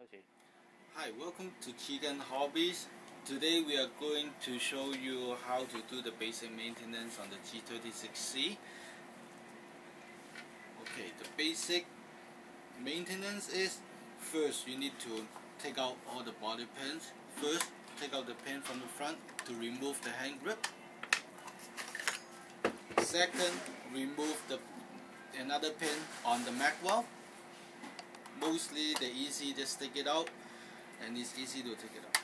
Okay. Hi, welcome to Chicken Hobbies. Today we are going to show you how to do the basic maintenance on the G36C. Okay, the basic maintenance is, first you need to take out all the body pins. First, take out the pin from the front to remove the hand grip. Second, remove another pin on the mag well. Mostly they're easy, just take it out, and it's easy to take it out.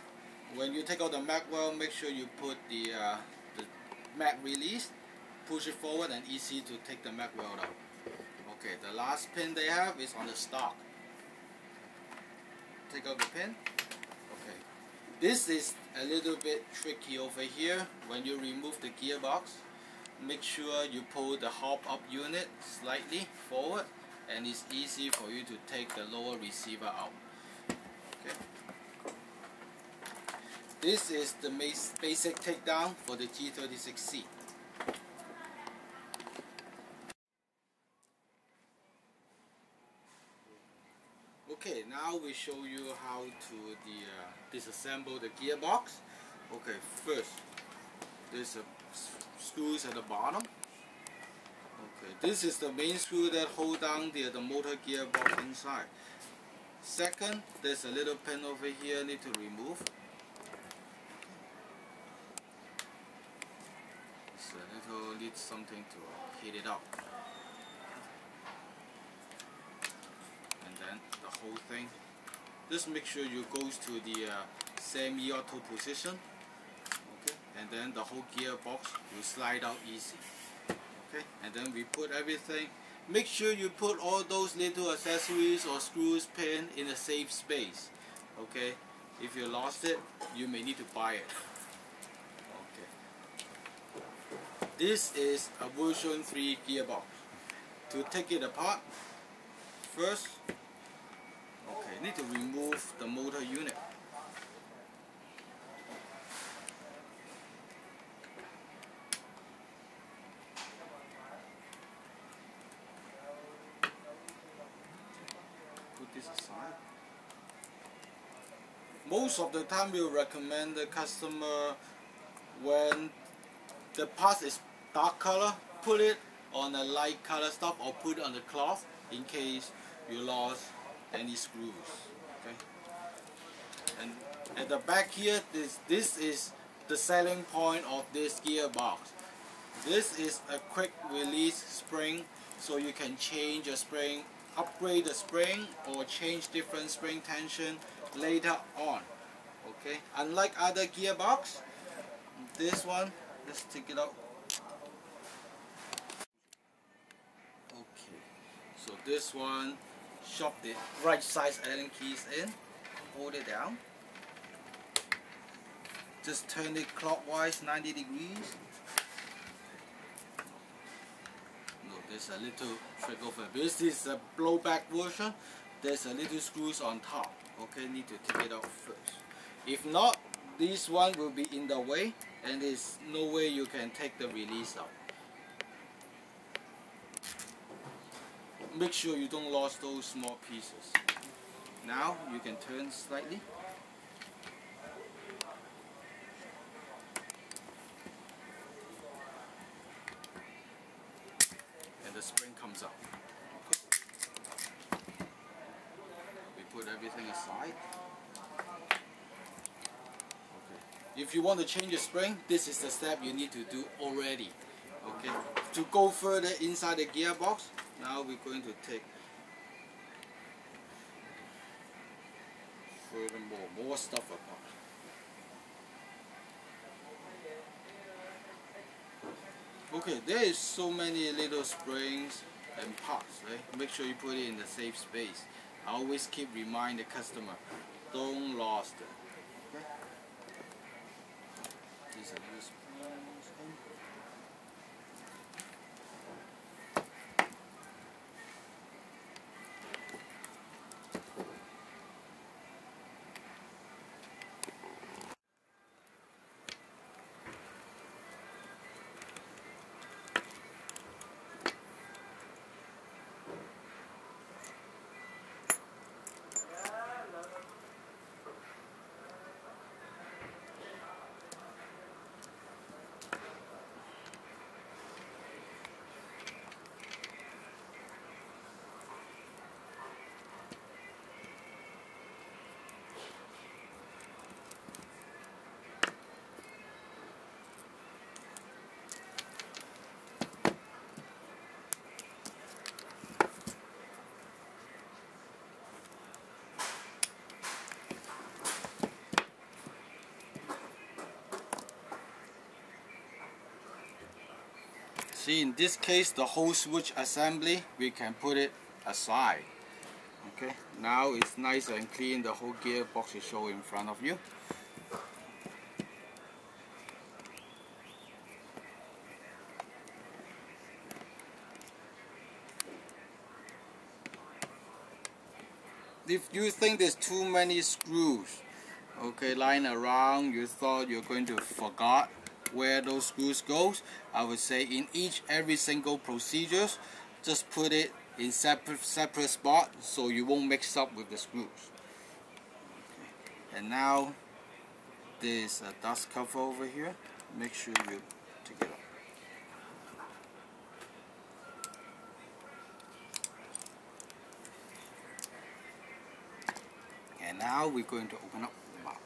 When you take out the mag well, make sure you put the mag release, push it forward, and easy to take the mag well out. Okay, the last pin they have is on the stock. Take out the pin. Okay, this is a little bit tricky over here. When you remove the gearbox, make sure you pull the hub up unit slightly forward, and it's easy for you to take the lower receiver out. Okay. This is the basic takedown for the G36C. Okay, now we show you how to disassemble the gearbox. Okay, first there's a screws at the bottom. Okay, this is the main screw that hold down the motor gearbox inside. Second, there's a little pin over here need to remove. It's a little needs something to heat it up. And then the whole thing. Just make sure you goes to the semi-auto position. Okay, and then the whole gearbox will slide out easy. Okay, and then we put everything. Make sure you put all those little accessories or screws, pin in a safe space. Okay, if you lost it, you may need to buy it. Okay, this is a version 3 gearbox. To take it apart, first, okay, need to remove the motor unit. Put this aside. Most of the time we recommend the customer, when the part is dark color, put it on a light color stuff or put it on the cloth in case you lost any screws. Okay. And at the back here, this is the selling point of this gearbox. This is a quick release spring, so you can change a spring, upgrade the spring, or change different spring tension later on. Okay, unlike other gearbox, this one, let's take it out. Okay, so this one, shove the right size Allen keys in, hold it down, just turn it clockwise 90 degrees. There's a little trick over. This is a blowback version. There's a little screws on top. Okay, need to take it out first. If not, this one will be in the way, and there's no way you can take the release out. Make sure you don't lose those small pieces. Now you can turn slightly. And the spring comes out. Okay. We put everything aside. Okay. If you want to change the spring, this is the step you need to do already. Okay. To go further inside the gearbox, now we're going to take more stuff apart. Okay, there is so many little springs and parts, right? Make sure you put it in the safe space. I always keep remind the customer, don't lose it. Okay? These are little springs. See, in this case, the whole switch assembly, we can put it aside. Okay, now it's nice and clean. The whole gearbox is shown in front of you. If you think there's too many screws, okay, lying around, you thought you're going to forget where those screws goes, I would say in every single procedures, just put it in separate spot so you won't mix up with the screws. Okay. And now there's a dust cover over here. Make sure you take it off. And now we're going to open up the box.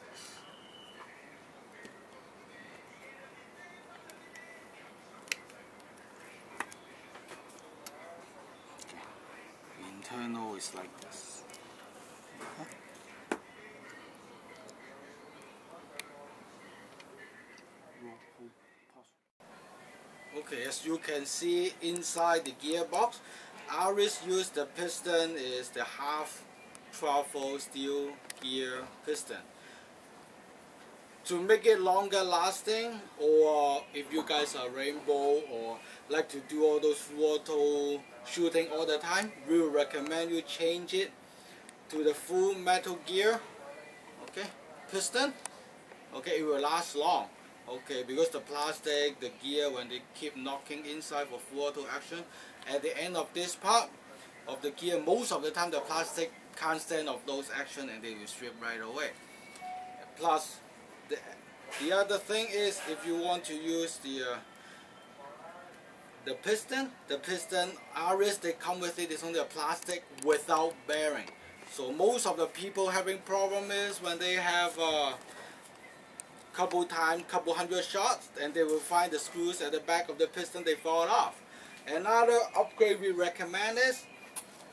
Okay. Internal is like this. Okay, as you can see inside the gearbox, ours use the piston is the half 12-volt steel gear piston. To make it longer lasting, or if you guys are rainbow or like to do all those photo shooting all the time, we will recommend you change it to the full metal gear, okay, piston. Okay, it will last long. Okay, because the plastic, the gear, when they keep knocking inside for full auto action, at the end of this part of the gear, most of the time the plastic can't stand of those action and they will strip right away. Plus, the other thing is, if you want to use the piston ours, they come with it, it's only a plastic without bearing. So most of the people having problem is when they have couple hundred shots, and they will find the screws at the back of the piston, they fall off. Another upgrade we recommend is,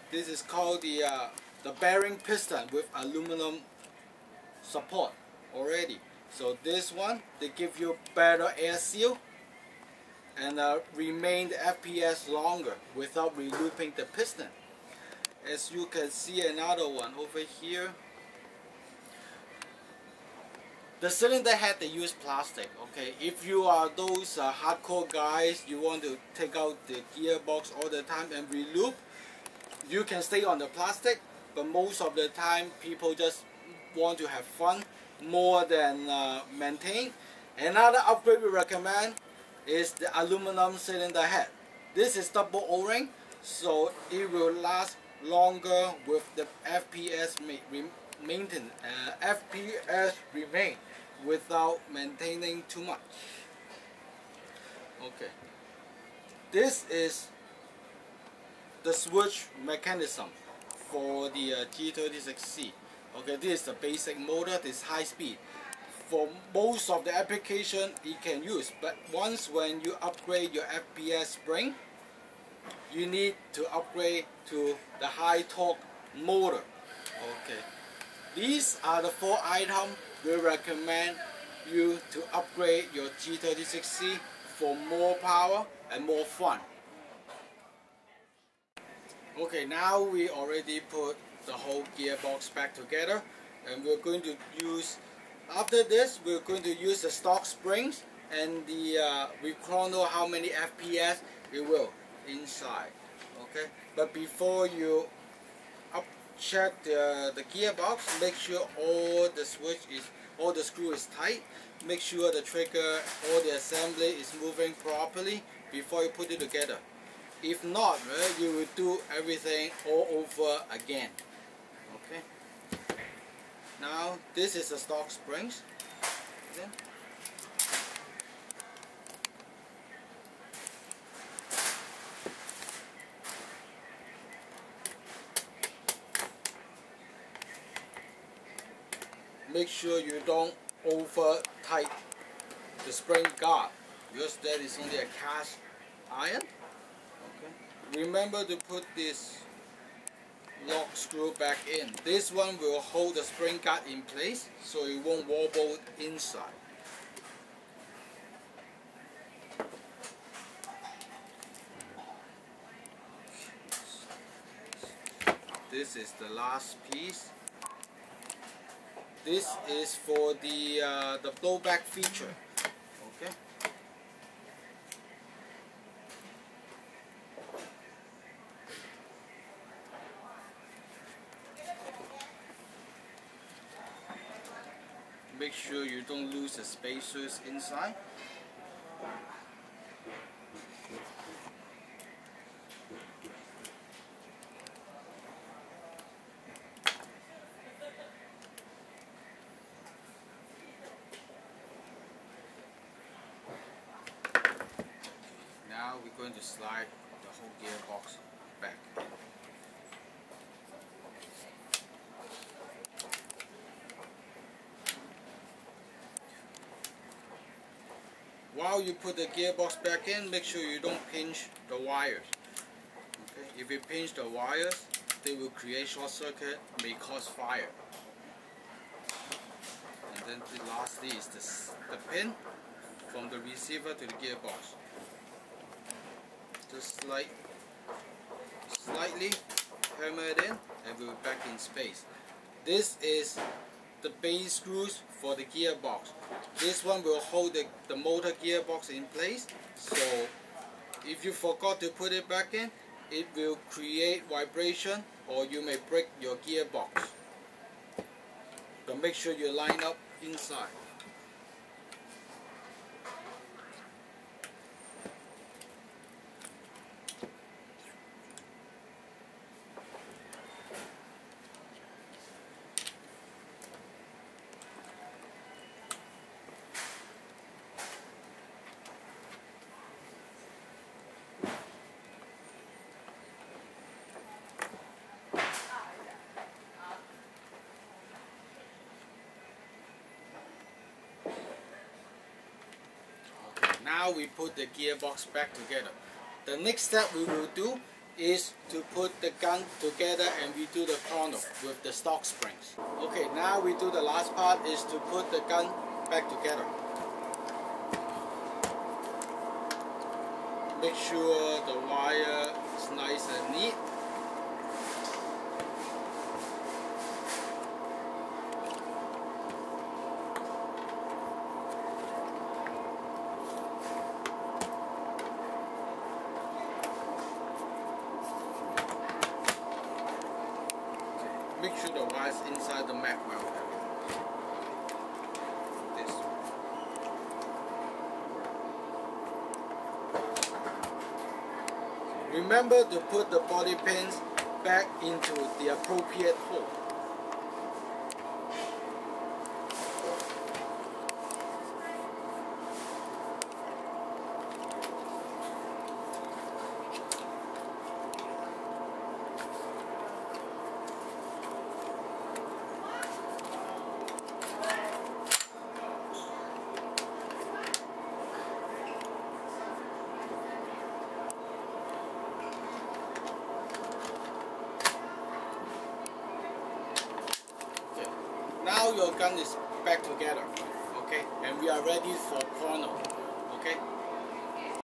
this is called the bearing piston with aluminum support already. So this one, they give you better air seal and remain the FPS longer without re-looping the piston. As you can see, another one over here. The cylinder head, they use plastic. Okay, if you are those hardcore guys, you want to take out the gearbox all the time and re-loop, you can stay on the plastic. But most of the time, people just want to have fun more than maintain. Another upgrade we recommend is the aluminum cylinder head. This is double O-ring, so it will last longer with the FPS remain without maintaining too much. Okay, this is the switch mechanism for the G36C. Okay, this is the basic motor, this high speed. For most of the application it can use, but once when you upgrade your FPS spring, you need to upgrade to the high torque motor. Okay, these are the 4 items we recommend you to upgrade your G36C for more power and more fun. Okay, now we already put the whole gearbox back together, and we're going to use, after this, we're going to use the stock springs and the we chrono how many FPS it will inside. Okay, but before you check the gearbox, make sure all the screw is tight. Make sure the trigger, all the assembly is moving properly before you put it together. If not, right, you will do everything all over again. Okay. Now this is the stock springs. Okay. Make sure you don't over tight the spring guard, because that is only a cast iron. Okay. Remember to put this lock screw back in. This one will hold the spring guard in place so it won't wobble inside. This is the last piece. This is for the blowback feature. Okay. Make sure you don't lose the spacers inside. Now we're going to slide the whole gearbox back. While you put the gearbox back in, make sure you don't pinch the wires. Okay? If you pinch the wires, they will create short circuit, may cause fire. And then lastly is the pin from the receiver to the gearbox. Just slightly hammer it in and we'll be back in space. This is the base screws for the gearbox. This one will hold the motor gearbox in place, so if you forgot to put it back in, it will create vibration or you may break your gearbox. But make sure you line up inside. Now we put the gearbox back together. The next step we will do is to put the gun together and we do the chrono with the stock springs. Okay, now we do the last part is to put the gun back together. Make sure the wire is nice and neat. Make sure the wires inside the mag well. This. Remember to put the body pins back into the appropriate hole. Now your gun is back together, okay, and we are ready for chrono, okay.